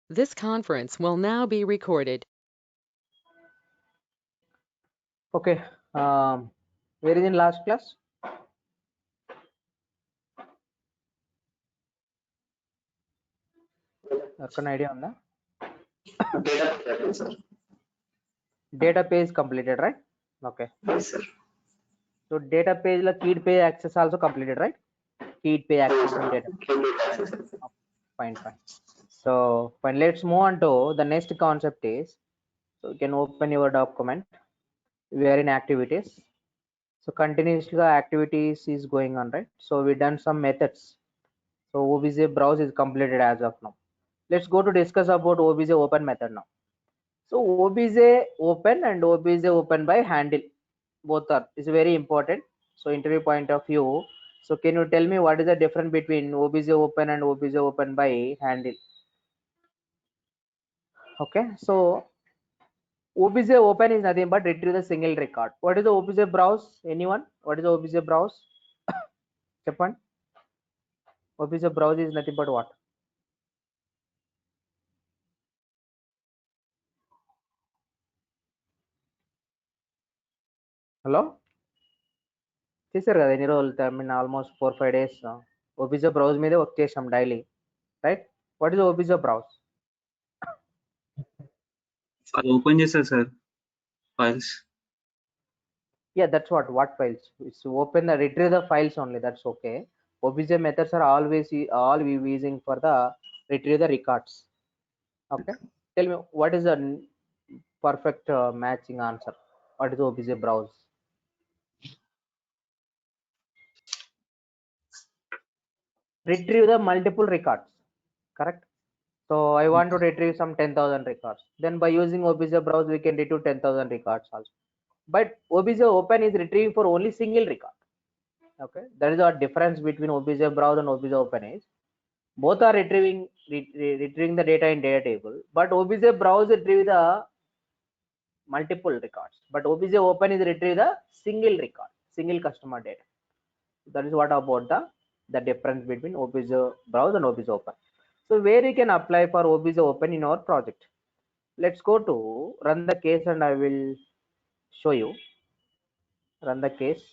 This conference will now be recorded. Okay. Where is in last class? An idea on that? Data, sir. Data page completed, right? Okay. Yes, sir. So data page la keyed page access also completed, right? Keyed page access in data. Fine. So fine. Let's move on to the next concept is, so you can open your document. We are in activities. So continuously activities is going on, right? So we done some methods. So OBJ browse is completed as of now. Let's go to discuss about OBJ open method now. So OBJ open and OBJ open by handle, both are is very important. So interview point of view. So can you tell me what is the difference between OBJ open and OBJ open by handle? Okay, so OBJ open is nothing but retrieve the single record. What is the OBJ browse? Anyone? What is the OBJ browse? Japan. OBJ browse is nothing but what? Hello? చేశారు కదా ఎన్ని రోజులు I mean almost 4-5 days OBJ browse మీదే work చేసాం daily right what is OBJ browse? అది open చేస్తారు sir files. Yeah, that's what files. It's open the retrieve the files only. That's okay. OBJ methods are always all we using for the retrieve the records. Okay. Tell me what is the perfect matching answer? What is OBJ browse? Retrieve the multiple records. Correct. So I want to retrieve some 10,000 records. Then by using OBJ browse, we can retrieve 10,000 records also. But OBJ open is retrieving for only single record. Okay, that is our difference between OBJ browse and OBJ open is both are retrieving the data in data table, but OBJ browse retrieve the multiple records, but OBJ open is retrieve the single record, single customer data. That is what about the difference between OBJ browse and OBJ open. So where you can apply for OBJ open in our project? Let's go to run the case and I will show you. Run the case.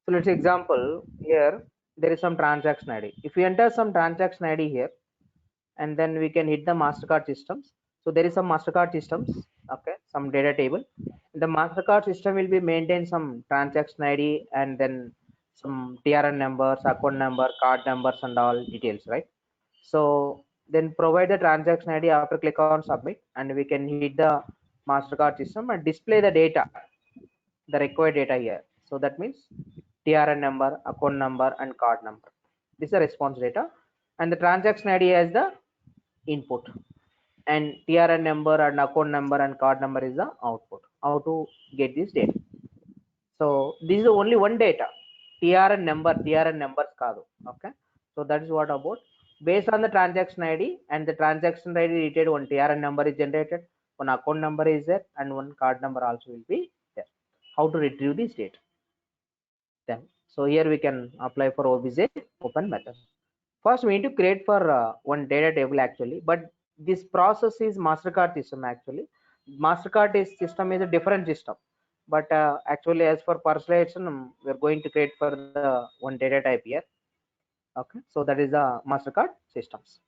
So let's example here there is some transaction ID. If we enter some transaction ID here, and then we can hit the Mastercard systems. So there is some Mastercard systems, okay, some data table. The Mastercard system will be maintain some transaction ID and then some TRN numbers, account number, card numbers, and all details, right? So then provide the transaction ID after click on submit, and we can hit the Mastercard system and display the data, the required data here. So that means TRN number, account number, and card number. This is the response data, and the transaction ID as the input, and TRN number and account number and card number is the output. How to get this data? So this is only one data. TRN numbers kaadu. Okay. So that is what about. Based on the transaction ID, and the transaction ID detailed one TRN number is generated, one account number is there, and one card number also will be there. How to retrieve this data? Then so here we can apply for OBJ open method. First we need to create for one data table actually, but this process is Mastercard system actually. Mastercard system is a different system, but actually as for personalization we are going to create for the one data type here. Okay, so that is the Mastercard systems.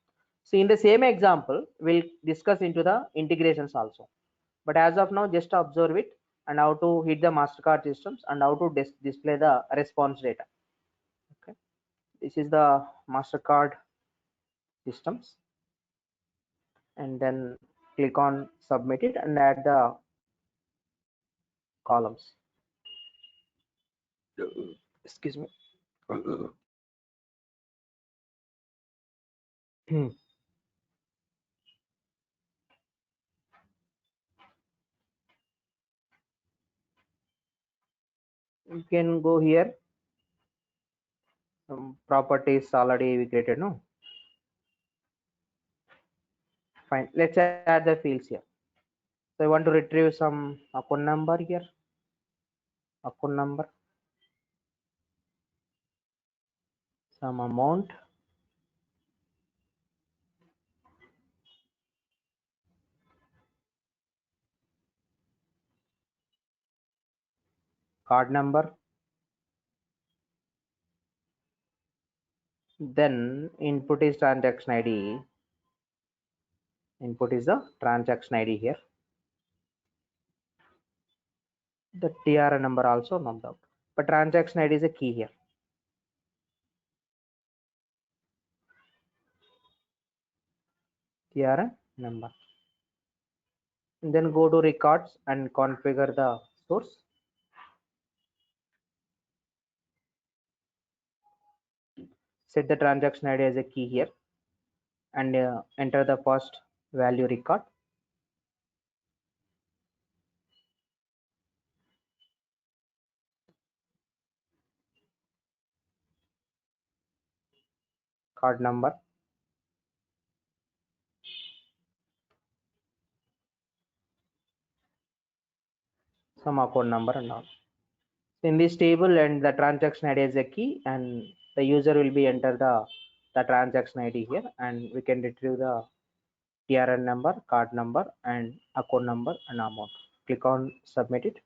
So in the same example we'll discuss into the integrations also, but as of now just observe it and how to hit the Mastercard systems and how to display the response data. Okay, this is the Mastercard systems, and then click on submit it and add the columns. excuse me. Hmm. You can go here. Properties already we created, no? Fine. Let's add the fields here. So I want to retrieve some account number here. Account number, some amount, card number. Then input is transaction ID. Input is the transaction ID here. The TRN number also not out. But transaction ID is a key here. TRN number. And then go to records and configure the source. Set the transaction ID as a key here and enter the first value record. Card number. Some account number and all. In this table and the transaction ID is a key and the user will be enter the transaction ID here and we can retrieve the TRN number, card number and account number and amount. Click on submit it.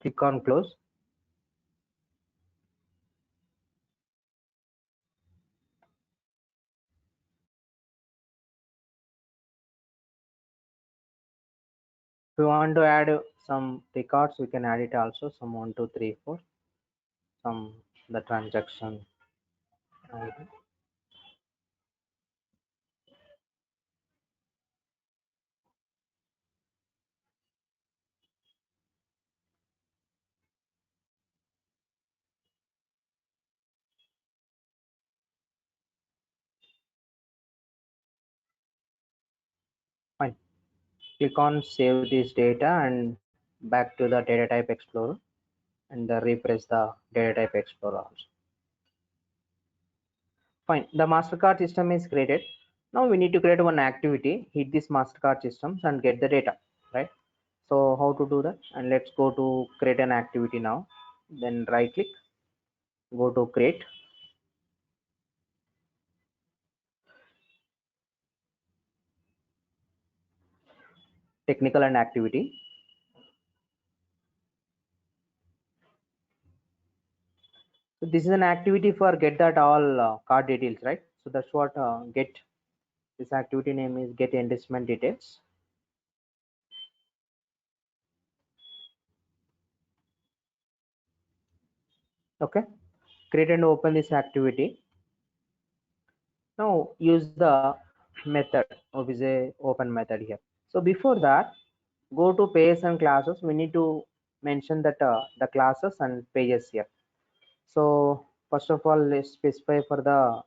Click on close. If you want to add some records, we can add it also. Some 1, 2, 3, 4. Some the transaction ID. Fine. Click on save this data and back to the data type explorer and refresh the data type explorer also. Fine. The MasterCard system is created. Now we need to create one activity, hit this MasterCard systems and get the data, right? So how to do that? And let's go to create an activity now. Then right click, go to create. Technical and activity. So this is an activity for get that all card details, right? So that's what get, this activity name is get enlistment details. Okay, create and open this activity. Now use the method, which is a open method here. So before that, go to pages and classes. We need to mention that the classes and pages here. So first of all, let's specify for the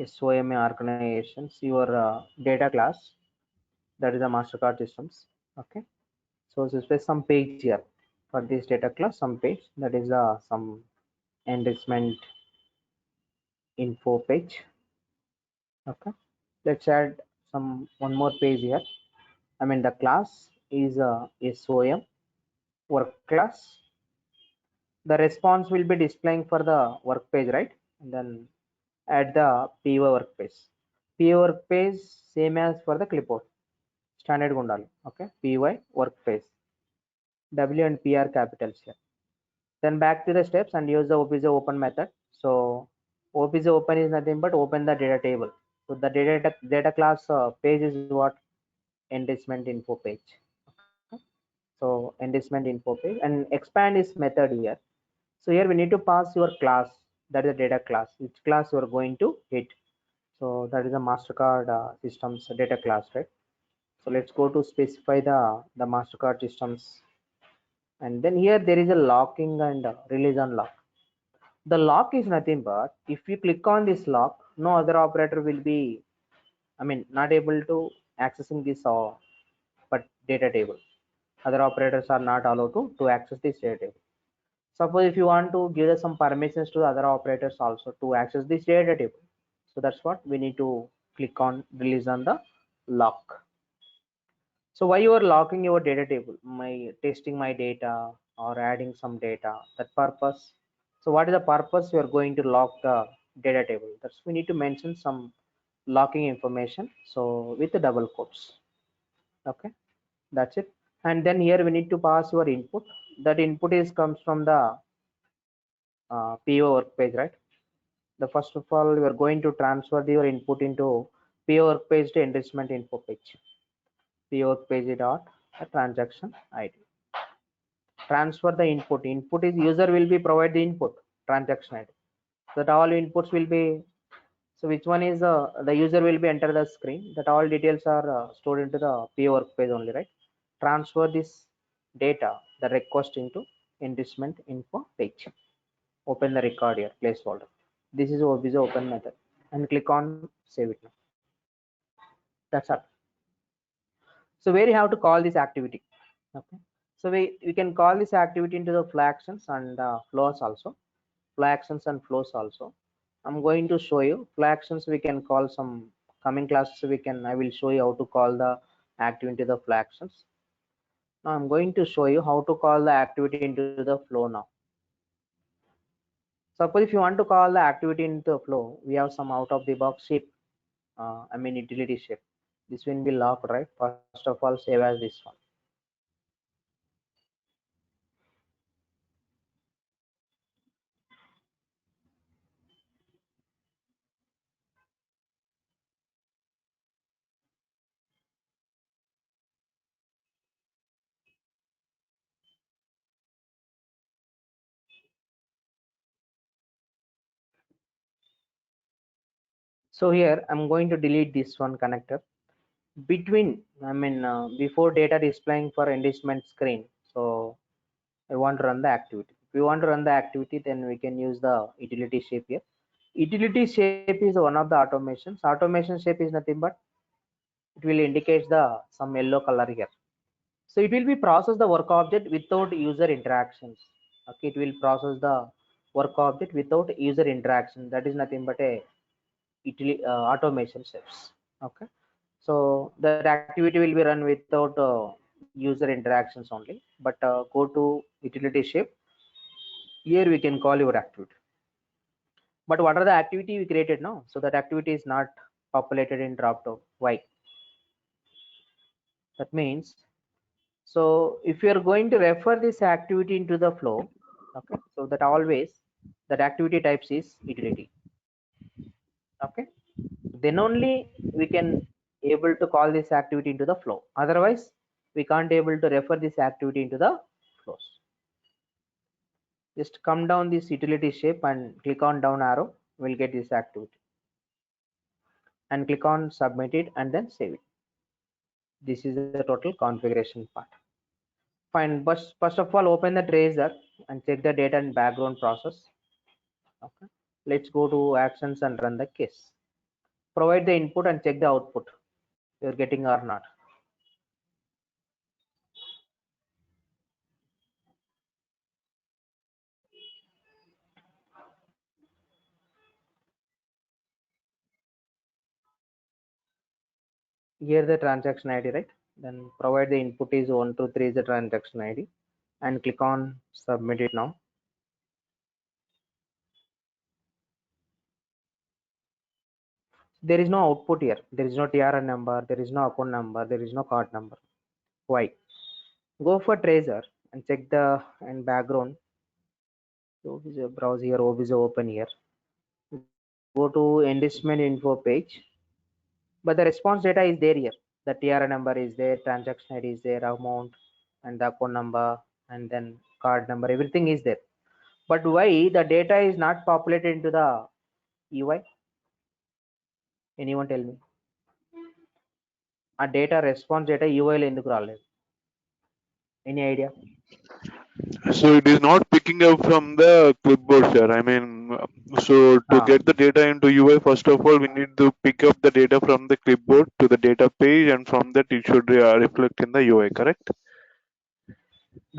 SOMA organizations your data class, that is the MasterCard systems. Okay, so specify some page here for this data class, some page, that is some enrichment info page. Okay, let's add some one more page here. I mean the class is SOM work class. The response will be displaying for the work page, right? and then add the PY workspace. PY workspace same as for the clipboard. Standard gundali. Okay. PY workspace. W and P are capitals here. Then back to the steps and use the OPZ open method. So OPZ open is nothing but open the data table. So the data class page is what? Enrichment info page. Okay. So enrichment info page and expand is method here. So here we need to pass your class, that is a data class, which class you are going to hit. So that is a MasterCard systems data class, right? So let's go to specify the MasterCard systems, and then here there is a locking and release on lock. The lock is nothing but if you click on this lock, no other operator will be, I mean, not able to accessing this but data table. Other operators are not allowed to access this data table. Suppose if you want to give some permissions to other operators also to access this data table. So that's what we need to click on release on the lock. So why you are locking your data table? My testing my data or adding some data, that purpose. So what is the purpose you are going to lock the data table? That's we need to mention some locking information. So with the double quotes. Okay, that's it. And then here we need to pass your input. That input is comes from the PO work page, right? The first of all, we are going to transfer your input into PO work page to enrichment info page. PO work page dot transaction ID. Transfer the input. Input is user will be provide the input transaction ID. So that all inputs will be. So which one is the user will be enter the screen. That all details are stored into the PO work page only, right? Transfer this data, the request into enrichment info page. Open the record here, placeholder. This is OBJ open method, and click on save it now. That's all. So where you have to call this activity. Okay. So we can call this activity into the flow actions and flows also. Flow actions and flows also. I'm going to show you flow actions. We can call some coming classes. I will show you how to call the activity into the flow actions. Now I'm going to show you how to call the activity into the flow now. Suppose if you want to call the activity into the flow, we have some out of the box shape. I mean utility shape. This will be locked, right? First of all, save as this one. So here I'm going to delete this one connector between, I mean before data displaying for enrichment screen. So I want to run the activity. If we want to run the activity, then we can use the utility shape here. Utility shape is one of the automations. Automation shape is nothing but it will indicate the some yellow color here. So it will be process the work object without user interactions. Okay, it will process the work object without user interaction. That is nothing but a automation steps. Okay, so that activity will be run without user interactions only. But go to utility shape. Here we can call your activity. But what are the activity we created now? So that activity is not populated in dropdown. Why? That means, so if you are going to refer this activity into the flow, okay, so that always that activity types is utility. Okay, then only we can able to call this activity into the flow. Otherwise, we can't able to refer this activity into the flows. Just come down this utility shape and click on down arrow. We'll get this activity and click on submit it and then save it. This is the total configuration part. Fine. But first of all, open the tracer and check the data and background process. Okay. Let's go to actions and run the case. Provide the input and check the output. You're getting or not. Here the transaction ID, right? Then provide the input is 123 is the transaction ID and click on submit it now. There is no output here. There is no TRN number, there is no account number, there is no card number. Why? Go for tracer and check the and background. So browse here, OBJ open here. Go to enlistment info page. But the response data is there here. The TRN number is there, transaction ID is there, amount and the account number and then card number, everything is there. But why the data is not populated into the UI? Anyone tell me? A data response data UI లో ఎందుకు రాలేదు? Any idea? So it is not picking up from the clipboard, sir. I mean, so to get the data into UI, first of all, we need to pick up the data from the clipboard to the data page, and from that it should reflect in the UI, correct?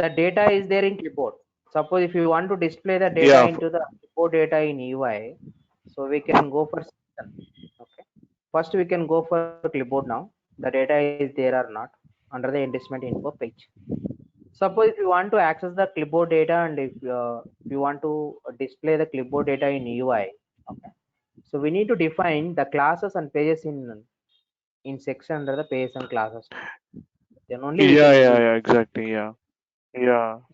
The data is there in clipboard. Suppose if you want to display the data Yeah. into the clipboard data in UI, so we can go for section. Okay. First we can go for clipboard now. The data is there or not under the enlistment info page. Suppose if you want to access the clipboard data and if you want to display the clipboard data in UI, okay. So we need to define the classes and pages in section under the pages and classes. Then only we can use. Yeah, exactly. Yeah.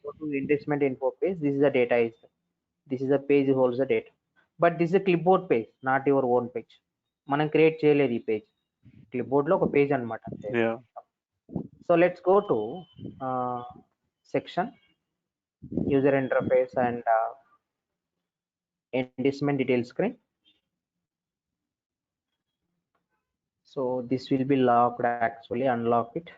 Go to enlistment info page. This is the data is. This is the page holds the data. But this is a clipboard page, not your own page. మనం create చేయలేదు ఈ page, క్లిప్బోర్డ్ లో ఒక page అన్నమాట. Yeah. So let's go to section, user interface and enlistment detail screen. So this will be locked, actually unlock it.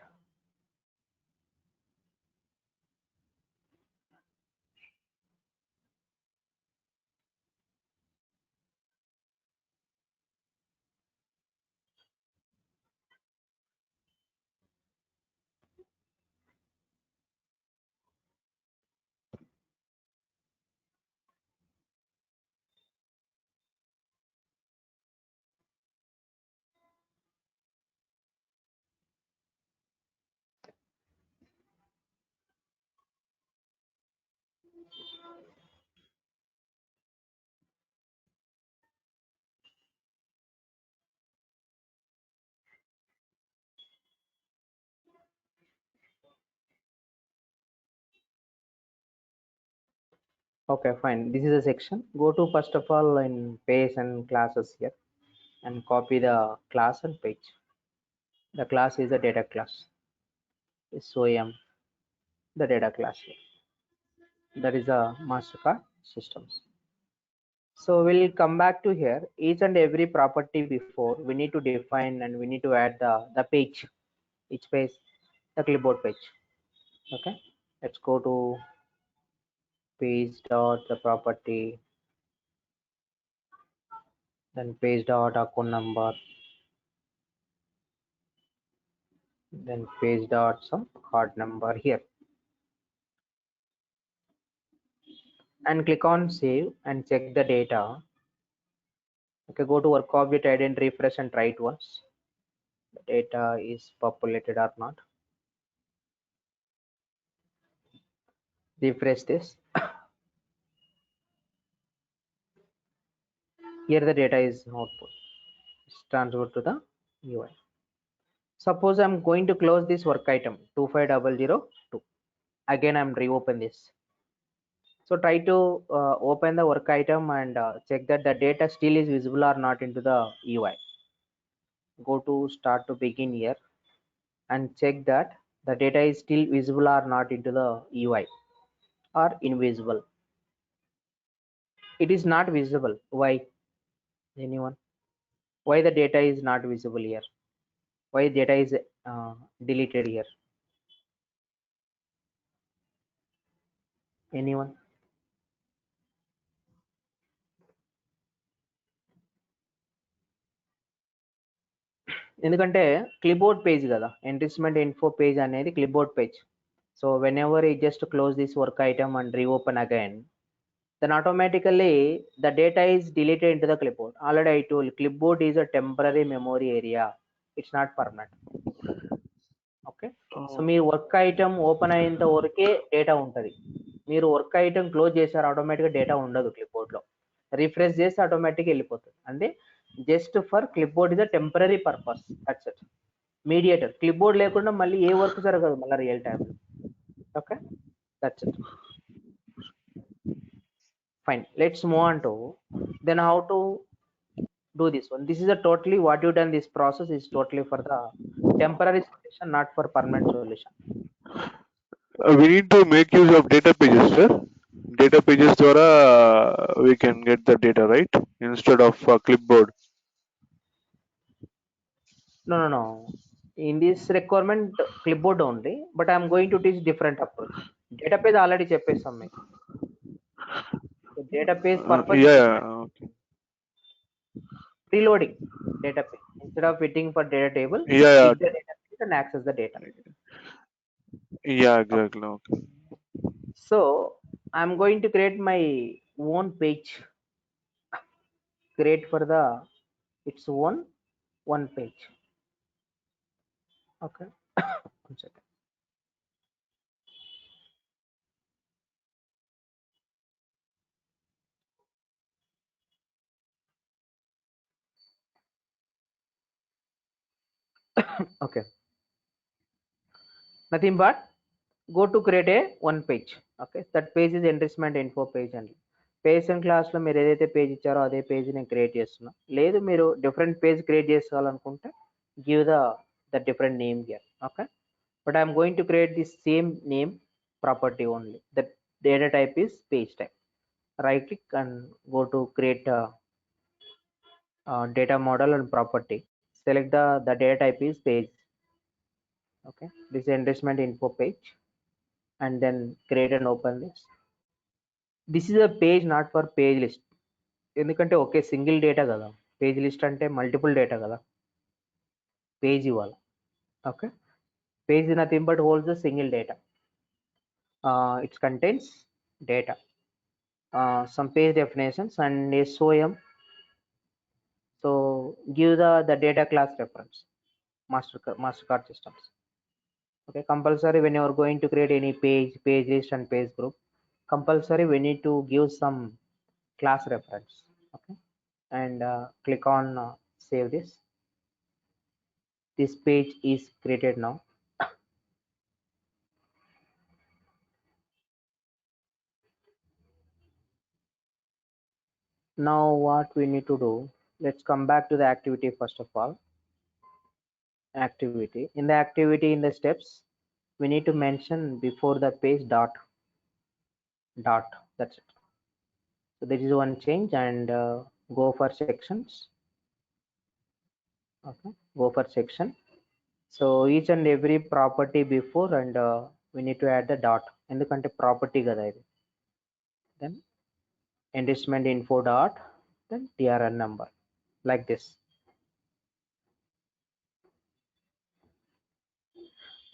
Okay, fine. This is a section. Go to first of all in page and classes here and copy the class and page. The class is a data class. SOM, the data class here. That is a MasterCard systems. So we'll come back to here. Each and every property before we need to define and we need to add the page. Each page, the clipboard page. Okay. Let's go to page dot the property, then page dot account number, then page dot some card number here, and click on save and check the data. Okay, go to work object, ident, refresh and try it once. The data is populated or not. Refresh this. Here the data is output. It's transferred to the UI. Suppose I'm going to close this work item 25002. Again I'm reopen this. So try to open the work item and check that the data still is visible or not into the UI. Go to start to begin here and check that the data is still visible or not into the UI or invisible. It is not visible. Why? Anyone? Why the data is not visible here? Why data is deleted here? Anyone? ఎందుకంటే క్లిప్బోర్డ్ page కదా, ఎంట్రీస్మెంట్ info page అనేది క్లిప్బోర్డ్ page. So when ever ఈ just close this work item and reopen again, then automatically the data is deleted into the clipboard. Already I told clipboard is a temporary memory area, it's not permanent. Okay, so me work item open అయ్యేంత వరకే data ఉంటుంది. మీరు work item close చేశారు, ఆటోమేటిక్గా data ఉండదు క్లిప్బోర్డ్ లో. Refresh చేస్తే ఆటోమేటిక్గా వెళ్ళిపోతుంది. అంటే just for clipboard is a temporary purpose. That's it. Mediator clipboard లేకుండా మళ్ళీ ఏ వర్క్ జరగదు మళ్ళీ real time. Okay, that's it. Fine, let's move on to then how to do this one. This is a totally what you done, this process is totally for the temporary solution, not for permanent solution. We need to make use of data pages, sir. Data pages ద్వారా we can get the data, right? Instead of clipboard. No. In this requirement, clipboard only, but I'm going to teach different approach. Database already చెప్పేసాం మీకు. So database purpose Yeah. Okay. preloading database instead of waiting for data table. Yeah. Hit the database and access the data. Yeah, exactly. Okay. So I'm going to create my own page. Create for the its own one page. Okay. One second. Okay, nothing but go to create a one page. Okay, that page is enrichment info page అండి. Pageant class లో మీరు ఏదైతే page ఇచ్చారో అదే page నేను create చేస్తున్నా. లేదు మీరు డిఫరెంట్ పేజ్ క్రియేట్ చేసుకోవాలనుకుంటే give the different name here. Okay, but I'm going to create the same name property only. The data type is page type. Right click and go to create data model and property. Select the data type is page. Okay, this is enrichment info page, and then create and open this. This is a page not for page list. ఎందుకంటే okay single data కదా, page list అంటే multiple data కదా, page ఇవ్వాలి. Okay, page nothing but holds the single data. It's contains data, some page definitions and SOM. So give the data class reference, Mastercard systems. Okay, compulsory when you are going to create any page list and page group, compulsory we need to give some class reference. Okay, and click on save this. This page is created now. Now what we need to do, let's come back to the activity first of all. Activity, in the activity, in the steps, we need to mention before the page dot. That's it. So there is one change, and go for sections. Okay, go for section. So each and every property before, and we need to add the dot ఎందుకంటే property కదా ఇది. Then enrichment info dot, then TRN number, like this.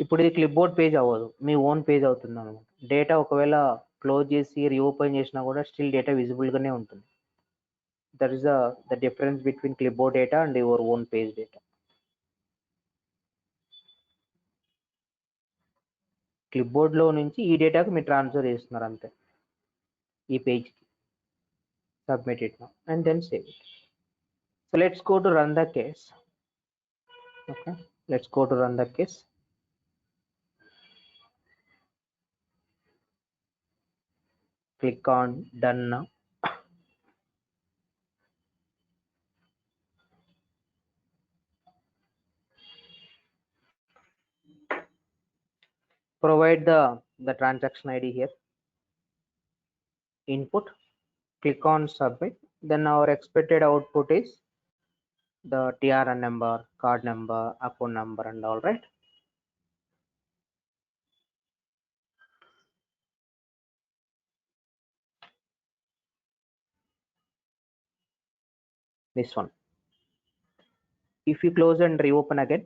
ఇప్పుడు ఇది క్లిప్బోర్డ్ page అవ్వదు, మీ own page అవుతుంది అనమాట. Data ఒకవేళ close చేసి రీఓపెన్ చేసినా కూడా స్టిల్ డేటా విజిబుల్ గానే ఉంటుంది. That is the difference between clipboard data and your own page data. Clipboard లో నుంచి ఈ డేటాకు మీరు ట్రాన్స్ఫర్ చేస్తున్నారు అంతే, ఈ పేజ్ కి. Submit it now and then save it. So let's go to run the case. Okay, let's go to run the case. Click on done now. Provide the transaction ID here. Input, click on submit. Then our expected output is the TRN number, card number, account number, and all, right? This one. If you close and reopen again,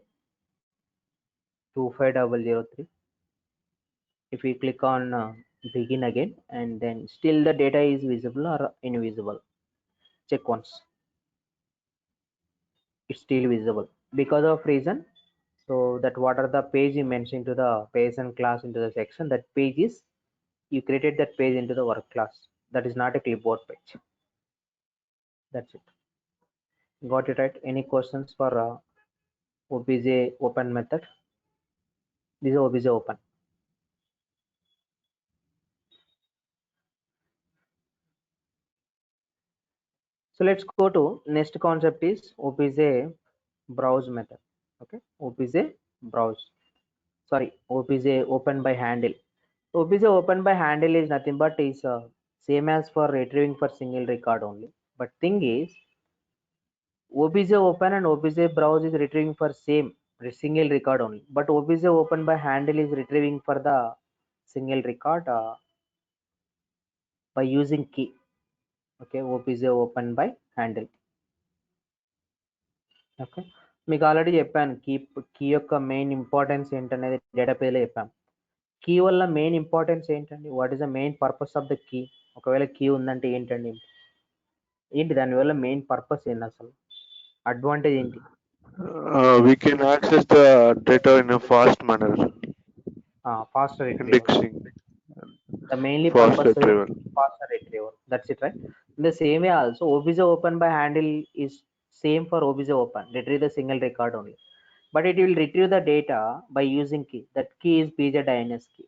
25003. If we click on begin again, and then still the data is visible or invisible, check once. It's still visible because of reason. So that what are the page you mentioned to the patient class into the section, that page is, you created that page into the work class. That is not a clipboard page. That's it. Got it right? Any questions for OBJ open method? This is OBJ open. So let's go to next concept is OBJ browse method. Okay, OBJ browse. Sorry, OBJ open by handle. OBJ open by handle is nothing but is same as for retrieving for single record only. But thing is, OBJ open and OBJ browse is retrieving for same single record only. But OBJ open by handle is retrieving for the single record by using key. Okay, OBJ open by handle. Okay మీకు already చెప్పాను key యొక్క main importance ఏంటనేది డేటాబేస్లో చెప్పాను. Key వల్ల main importance ఏంటండి? What is the main purpose of the key? ఒకవేళ key ఉందంటే ఏంటండి? ఏంటి దానివల్ల మెయిన్ పర్పస్ ఏంటి అసలు? అడ్వాంటేజ్ ఏంటి? We can access the data in a fast manner. Faster retrieval. Indexing. The mainly Fast purpose retrieval. is faster retrieval. That's it, right? In the same way also, OBJ open by handle is same for OBJ open. Retrieve the single record only. But it will retrieve the data by using key. That key is PZINS key.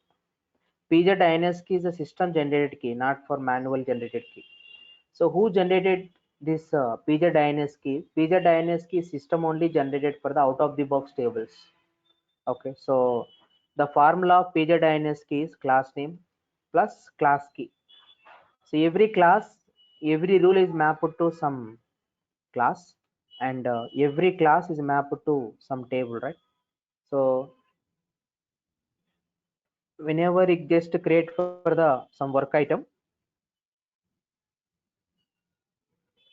PZINS key is a system generated key, not for manual generated key. So who generated this PZINS key? PZINS key system only generated for the out of the box tables. Okay, so the formula of PZINS key is class name plus class key. So every class, every rule is mapped to some class, and every class is mapped to some table, right? So whenever it just create for the some work item,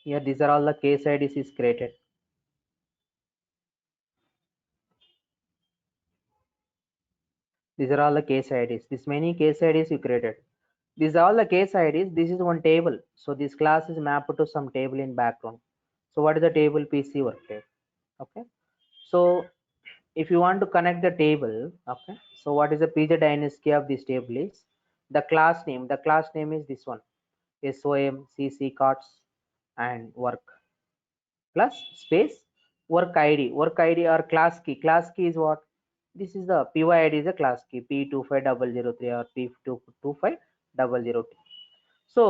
here these are all the case IDs is created. These are all the case IDs. This many case IDs you created. These are all the case IDs. This is one table. So this class is mapped to some table in background. So what is the table? PC work table. Okay. So if you want to connect the table, okay. So what is the PZINS key of this table is the class name. The class name is this one. SOM, CC cards and work plus space work ID. Work ID or class key. Class key is what? This is the PYID is a class key P25003 or P25002. So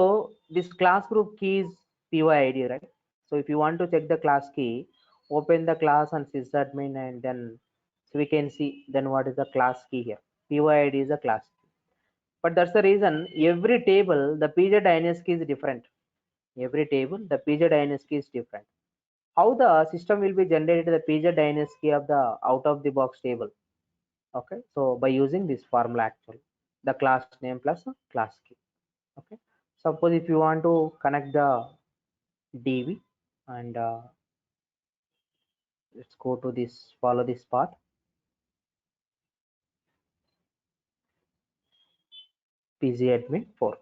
this class group key is PYID, right? So if you want to check the class key, open the class and sysadmin, and then so we can see then what is the class key here. PYID is a class key. But that's the reason every table the PZINS key is different. Every table the PZINS key is different. How the system will be generated the PZINS key of the out of the box table? Okay, so by using this formula actually, the class name plus a class key. Okay, suppose if you want to connect the DB and let's go to this, follow this path. PZadmin 4.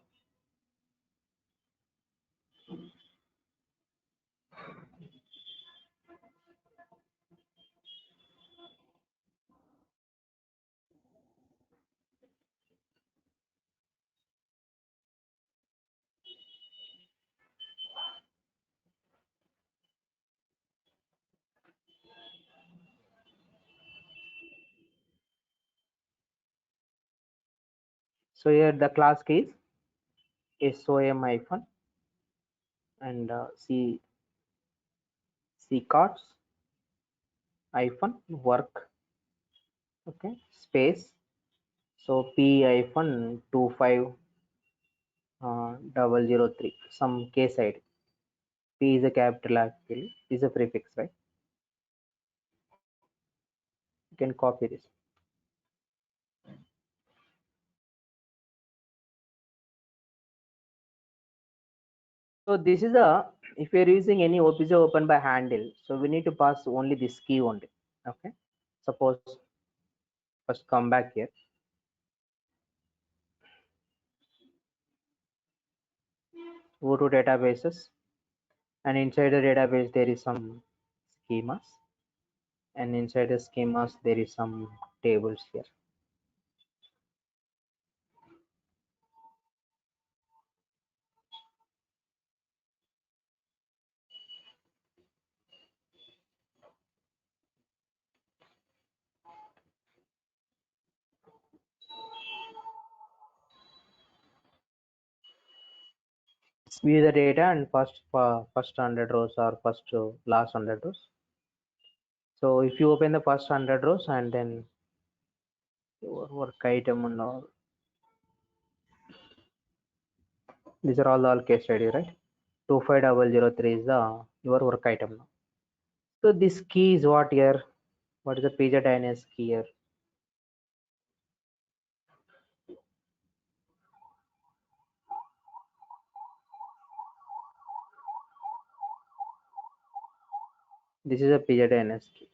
So here the class key is SOM hyphen and C cards hyphen work. Okay, space. So P hyphen 25003 some case ID. P is a capital actually, is a prefix, right? You can copy this. So this is a, if you're using any OBJ open by handle, so we need to pass only this key only. Okay, suppose first come back here. Go to databases, and inside the database there is some schemas, and inside the schemas there is some tables here. view the data and first 100 rows or first to last 100 rows. So if you open the first 100 rows and then your work item and all, these are all case study, right? 25003 is the your work item now. So this key is what here? What is the page DNS key here? This is a page DNS key.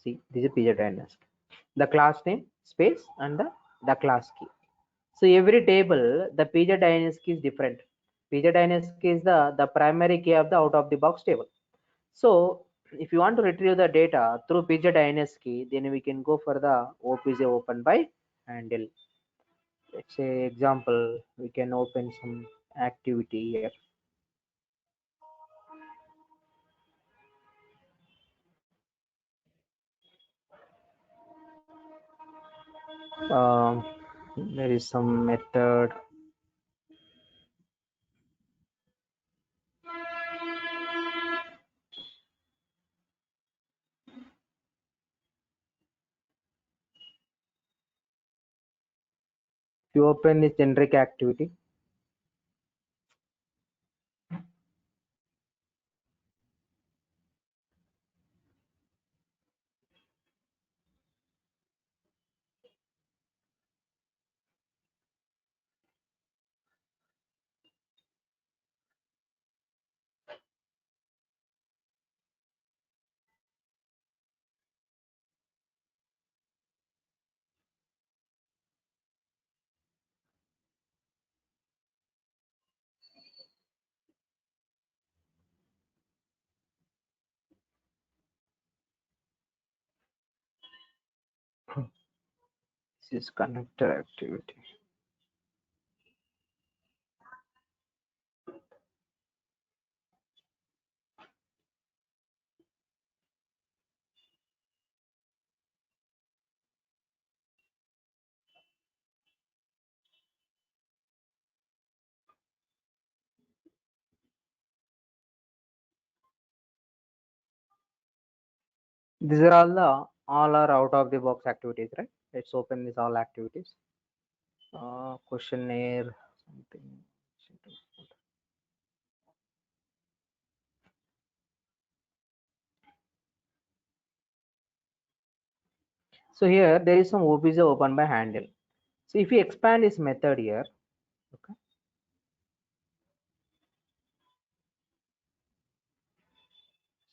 See, this is a page DNS key. The class name, space, and the class key. So every table, the page DNS key is different. Page DNS key is the primary key of the out of the box table. So if you want to retrieve the data through page DNS key, then we can go for the OPJ open by handle. Let's say example, we can open some activity here. There is some method. If you open this generic activity, this is connector activity. These are all are out of the box activities, right? Let's open these all activities. Questionnaire, something. So here there is some OPJ open by handle. So if you expand this method here, okay.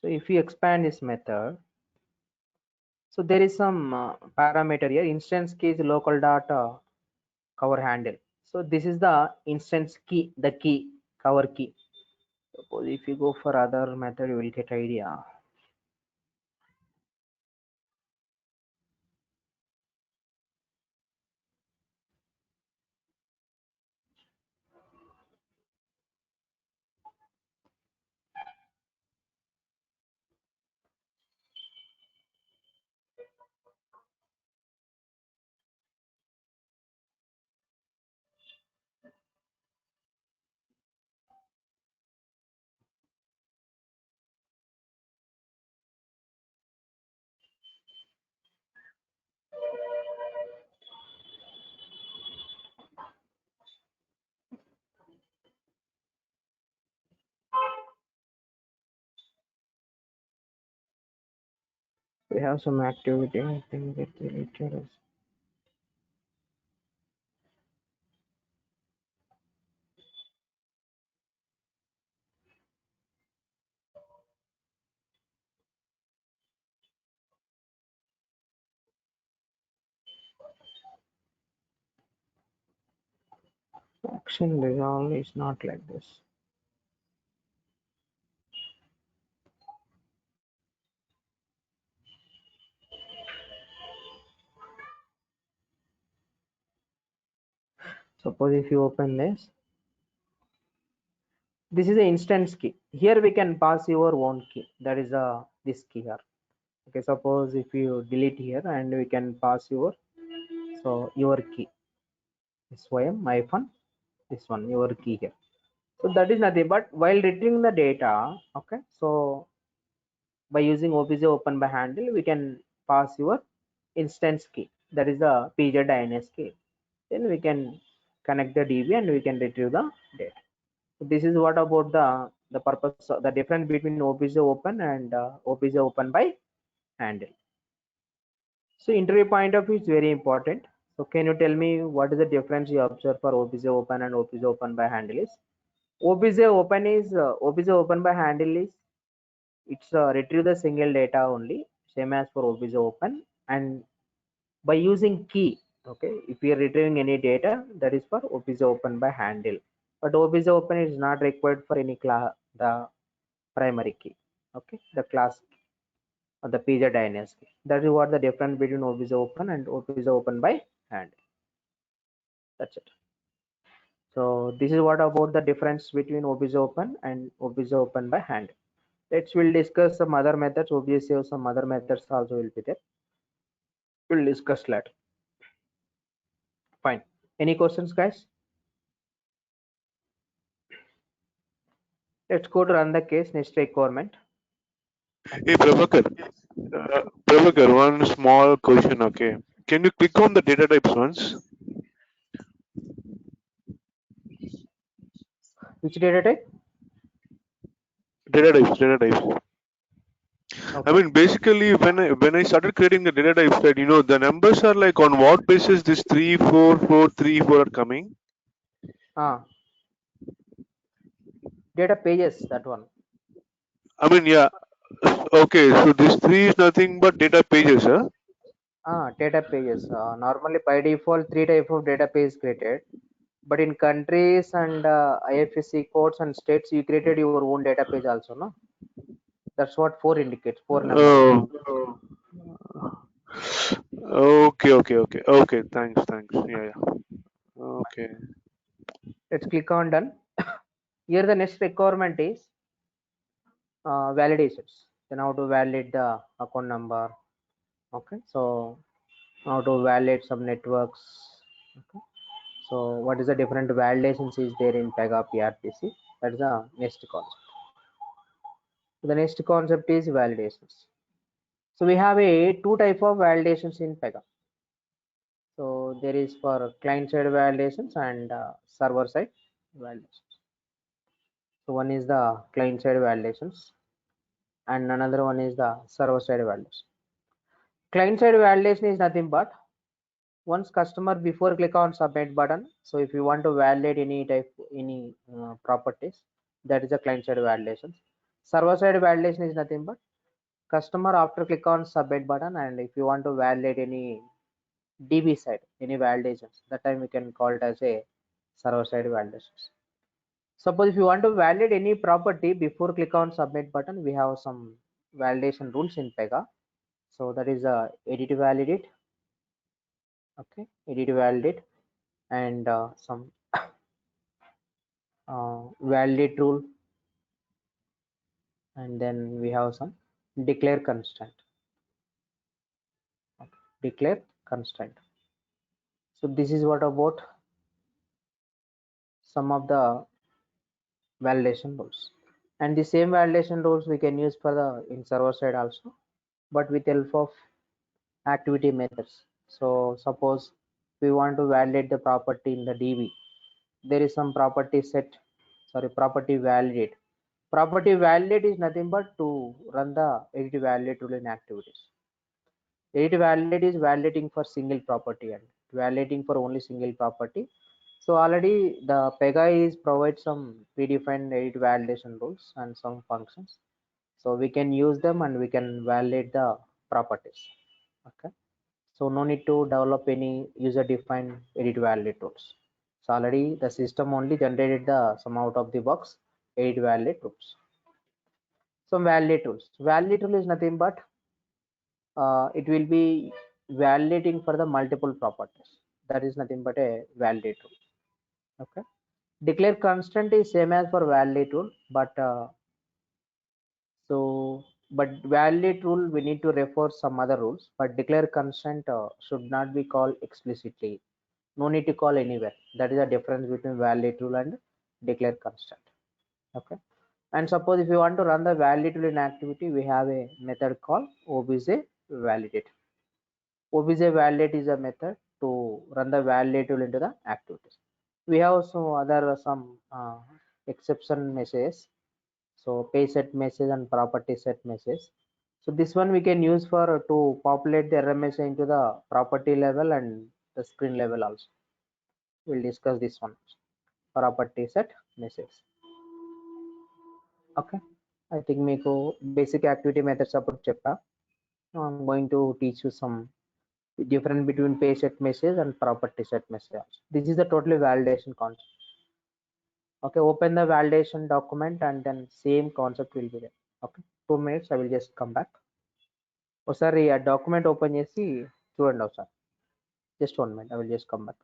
So if you expand this method, so there is some parameter here. Instance key is local data cover handle. So this is the instance key, the key cover key. Suppose if you go for other method, you will get idea. We have some activity. I think that related us. Action resolve is not like this. Suppose if you open this is the instance key. Here we can pass your own key. That is this key here. Okay, suppose if you delete here and we can pass your key. Swayam hyphen this one, your key here. So that is nothing but while retrieving the data, okay, so by using OPC open by handle, we can pass your instance key, that is the pz DNS key. Then we can connect the DB and we can retrieve the data. So this is what about the purpose, the difference between OPC open and OPC open by handle. So interview point of view is very important. So can you tell me what is the difference you observe for OPC open and OPC open by handle is? OPC open by handle is it's retrieve the single data only, same as for OPC open, and by using key. Okay, if we are retrieving any data, that is for OPC open by handle, but OPC open is not required for any class, the primary key. Okay, the class or the pz DNS key. That is what the difference between OPC open and OPC open by handle. That's it. So this is what about the difference between OPC open and OPC open by handle. We'll discuss some other methods. Obviously some other methods also will be there. We'll discuss that. Fine. Any questions, guys? Let's go to run the case. Next requirement. Hey, Prabhakar, one small question, okay. Can you click on the data types once? Which data type? Data types. Okay. I mean, basically, when I started creating the data types, right, you know, the numbers are like on what basis this 3, 4, 4, 3, 4 are coming? Data pages, that one. I mean, yeah. Okay, so this 3 is nothing but data pages, huh? Data pages. Normally by default 3 type of data page created, but in countries and IFSC codes and states, you created your own data page also, no? That's what 4 indicates, 4 numbers. Okay. Thanks. Yeah. Okay. Let's click on done. Here the next requirement is validations. Then how to validate the account number. Okay, so how to validate some networks. Okay, so what is the different validations is there in Pega PRPC? That's the next concept. The next concept is validations. So we have two type of validations in Pega. So there is for client side validations and server side validations. So one is the client side validations and another one is the server side validation. Client side validation is nothing but once customer before click on submit button. So if you want to validate any properties, that is a client side validation. Server side validation is nothing but customer after click on submit button, and if you want to validate any DB side, any validations, that time we can call it as a server side validations. Suppose if you want to validate any property before click on submit button, we have some validation rules in Pega. So that is edit validate. Okay, edit validate and some validate rule, and then we have some declare constraint. Okay, declare constraint. So this is what about some of the validation rules, and the same validation rules we can use for the in server side also, but with help of activity methods. So suppose we want to validate the property in the DB, there is some property property validate. Property validate is nothing but to run the edit validate rule in activities. Edit validate is validating for single property and validating for only single property. So already the Pega is provide some predefined edit validation rules and some functions. So we can use them and we can validate the properties. Okay. So no need to develop any user defined edit validate rules. So already the system only generated the some out of the box edit validate rules. Some validate rules. Validate rule is nothing but it will be validating for the multiple properties. That is nothing but a validate rule. Okay. Declare constant is same as for validate rule, but validate rule we need to refer some other rules, but declare constant should not be called explicitly. No need to call anywhere. That is the difference between validate rule and declare constant. Okay. And suppose if you want to run the validate tool in activity, we have a method called obj validate. Obj validate is a method to run the validate tool into the activities. We have also other some exception messages. So pay set message and property set message. So this one we can use for to populate the error message into the property level and the screen level also. We'll discuss this one. Property set message. Okay. I think మీకు basic activity methods అప్పుడు చెప్పా. Now I'm going to teach you some difference between pay set message and property set message. This is the totally validation concept. Okay, open the validation document and then same concept will be there. Okay, 2 minutes I will just come back. ఒకసారి ఆ document open చేసి చూడండి ఒకసారి. Just 1 minute, I will just come back.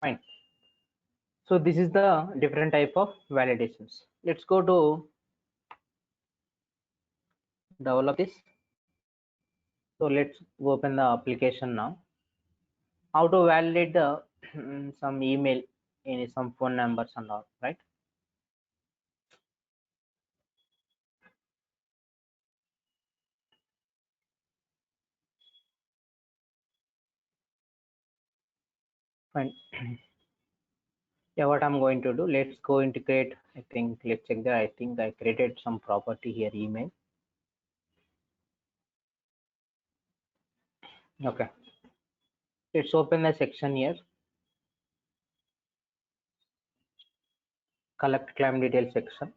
Fine. So this is the different type of validations. Let's go to develop this. So let's open the application now. How to validate the some email in some phone numbers and all, right? Fine. Yeah, what I'm going to do, let's go into create. I think let's check there. I think I created some property here, email. Okay, let's open the section here, collect claim details section.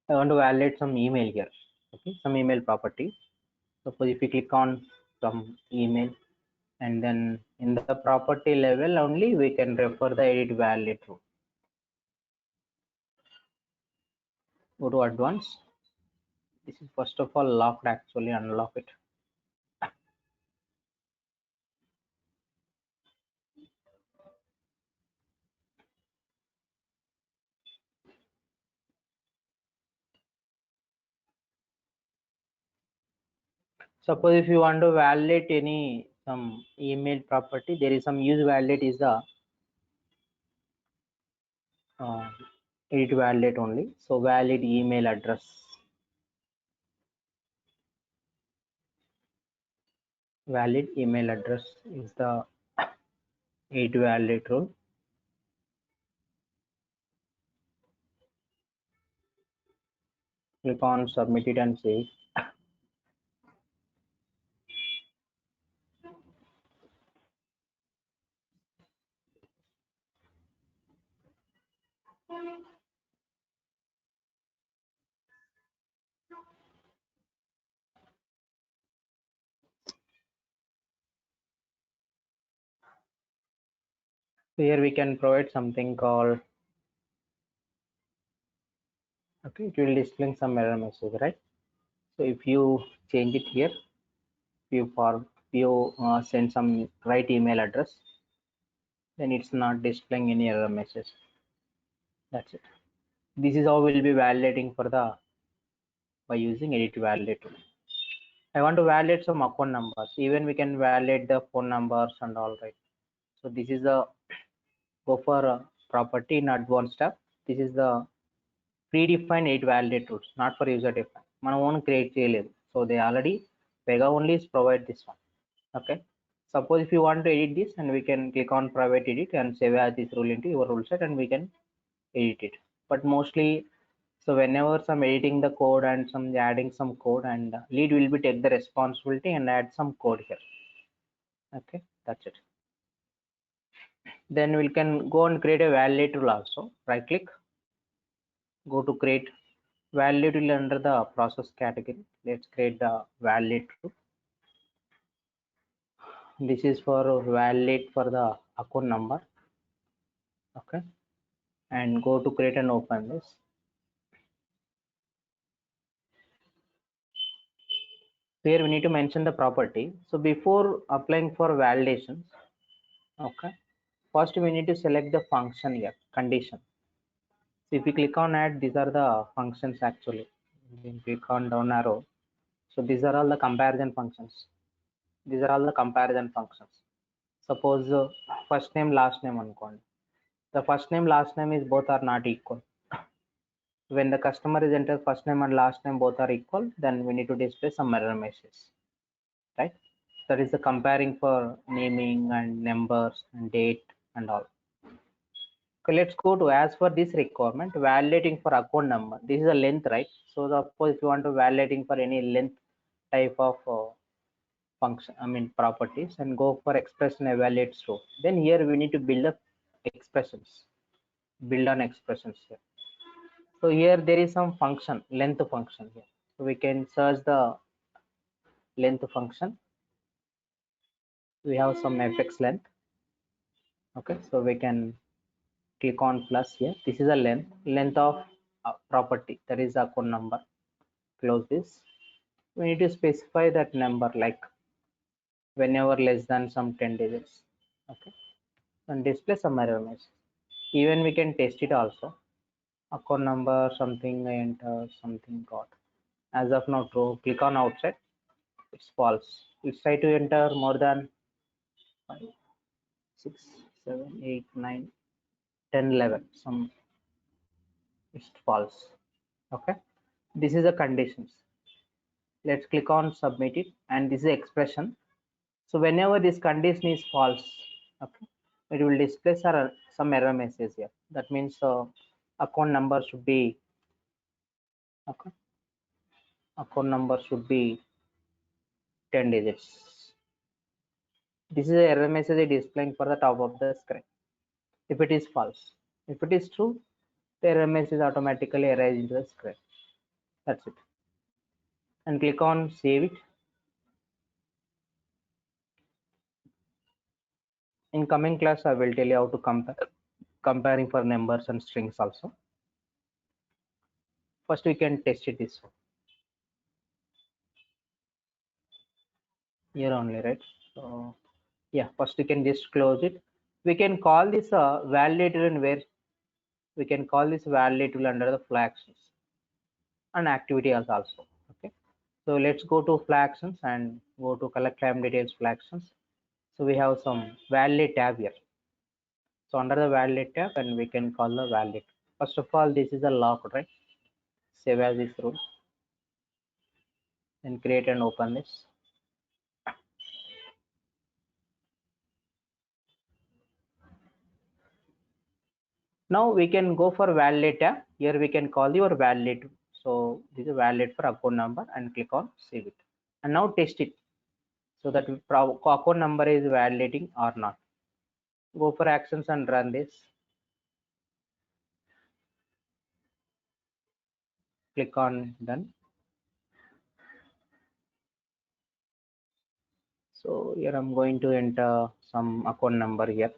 I want to validate some email here. Okay, some email property. Suppose if you click on some email, and then in the property level only we can refer the edit validate rule. Go to advanced. This is first of all locked, actually unlock it. Suppose if you want to validate any some email property, there is some use validate is the edit validate only. So valid email address. Valid email address is the edit validate rule. Click on submit it and save. here we can provide something called, okay, it will display some error message, right? So if you change it here, you send some right email address, then it's not displaying any error message. That's it. This is how we'll be validating for the by using edit validate tool. I want to validate some account numbers. Even we can validate the phone numbers and all, right? So this is the go for property in advanced tab. This is the predefined edit validate tools, not for user defined. మనం own create చేయలేదు. So they already Pega only is provide this one. Okay. Suppose if you want to edit this, and we can click on private edit and save as this rule into your rule set, and we can edit it. But mostly, so whenever some editing the code and some adding some code, and lead will be take the responsibility and add some code here. Okay, that's it. Then we can go and create a validate tool also. Right click, go to create validate tool under the process category. Let's create the validate tool. This is for validate for the account number. Okay, and go to create and open this. Here we need to mention the property. So before applying for validations, okay, first we need to select the function here, condition. So if you click on add, these are the functions actually. Then click on down arrow. So these are all the comparison functions. These are all the comparison functions. Suppose first name last name అనుకోండి. The first name last name is both are not equal. When the customer is enter first name and last name both are equal, then we need to display some error message, right? That is the comparing for naming and numbers and date and all. Okay, let's go to as for this requirement, validating for account number. This is a length, right? So suppose if you want to validating for any length type of function, I mean properties, and go for expression evaluate row. Then here we need to build up expressions, build on expressions here. So here there is some function, length function here. So we can search the length function. We have some fx length. Okay, so we can click on plus here. This is a length of property, that is account number. Close this. We need to specify that number, like whenever less than some 10 digits. Okay, and display some error message. Even we can test it also. Account number something, I enter something got. As of now true. Click on outside, it's false. Let's try to enter more than 5, 6, 7, 8, 9, 10, 11. Some it's false. Okay, this is the conditions. Let's click on submit it, and this is expression. So whenever this condition is false, okay, it will display some error message here. That means account number should be, okay, account number should be 10 digits. This is the error message displaying for the top of the screen if it is false. If it is true, the error message automatically arrives into the screen. That's it. And click on save it. In coming class, I will tell you how to comparing for numbers and strings also. First, we can test it this way. Here only, right? So yeah, first we can just close it. We can call this validator, and where we can call this validator under the flag actions and activity also. Okay, so let's go to flag actions and go to collect claim details flag actions. So we have some validate tab here. So under the validate tab, and we can call the validate. First of all, this is a lock, right? Save as this rule, then create and open this. Now we can go for validate tab. Here we can call your validate. So this is validate for account number, and click on save it. And now test it, so that account number is validating or not. Go for actions and run this. Click on done. So here I'm going to enter some account number here.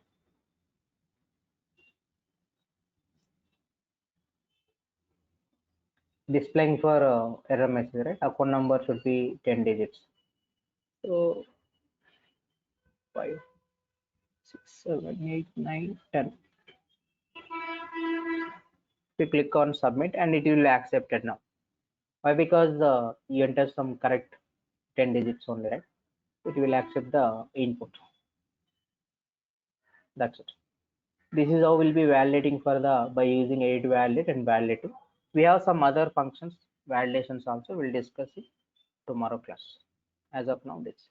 displaying for error message, right? Account number should be 10 digits. So 5, 6, 7, 8, 9, 10. We click on submit and it will accept it now. Why? Because you enter some correct 10 digits only, right? It will accept the input. That's it. This is how we'll be validating for the by using edit validate and validating. We have some other functions, validations also. We'll discuss it tomorrow class. As of now, this.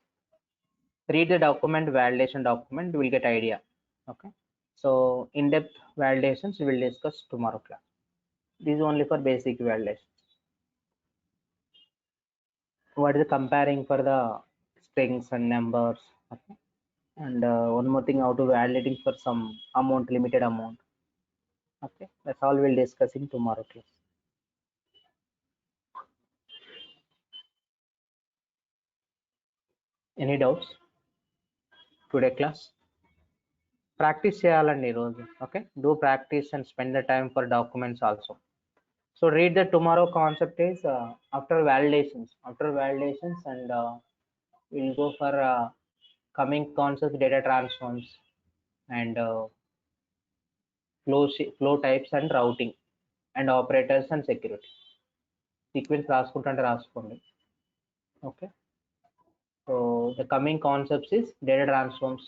Read the document, validation document, we'll get idea. Okay. So in-depth validations we will discuss tomorrow class. This is only for basic validation. What is the comparing for the strings and numbers? Okay. And one more thing, how to validating for some amount, limited amount. Okay, that's all we'll discuss in tomorrow class. Any doubts? Today class? Practice చేయాలండి ఈరోజు. Okay, do practice and spend the time for documents also. So read the tomorrow concept is after validations. After validations and we'll go for coming concepts, data transforms and flow types and routing and operators and security. Sequence రాసుకుంటే రాసుకోండి. Okay. So the coming concepts is data transforms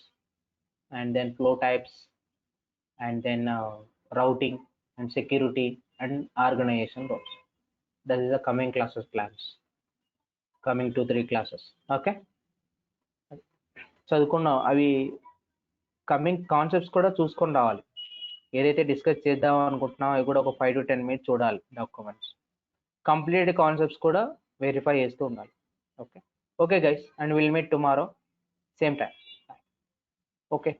and then flow types and then routing and security and organization roles. That is the coming classes plans. Coming 2-3 classes. Okay. చదువుకున్నాం అవి coming concepts కూడా చూసుకొని రావాలి. ఏదైతే discuss చేద్దాం అనుకుంటున్నాం అవి కూడా ఒక 5 to 10 minutes చూడాలి డాక్యుమెంట్స్. కంప్లీట్ కాన్సెప్ట్స్ కూడా వెరిఫై చేస్తూ ఉండాలి. Okay okay guys, and will meet tomorrow same time. Okay.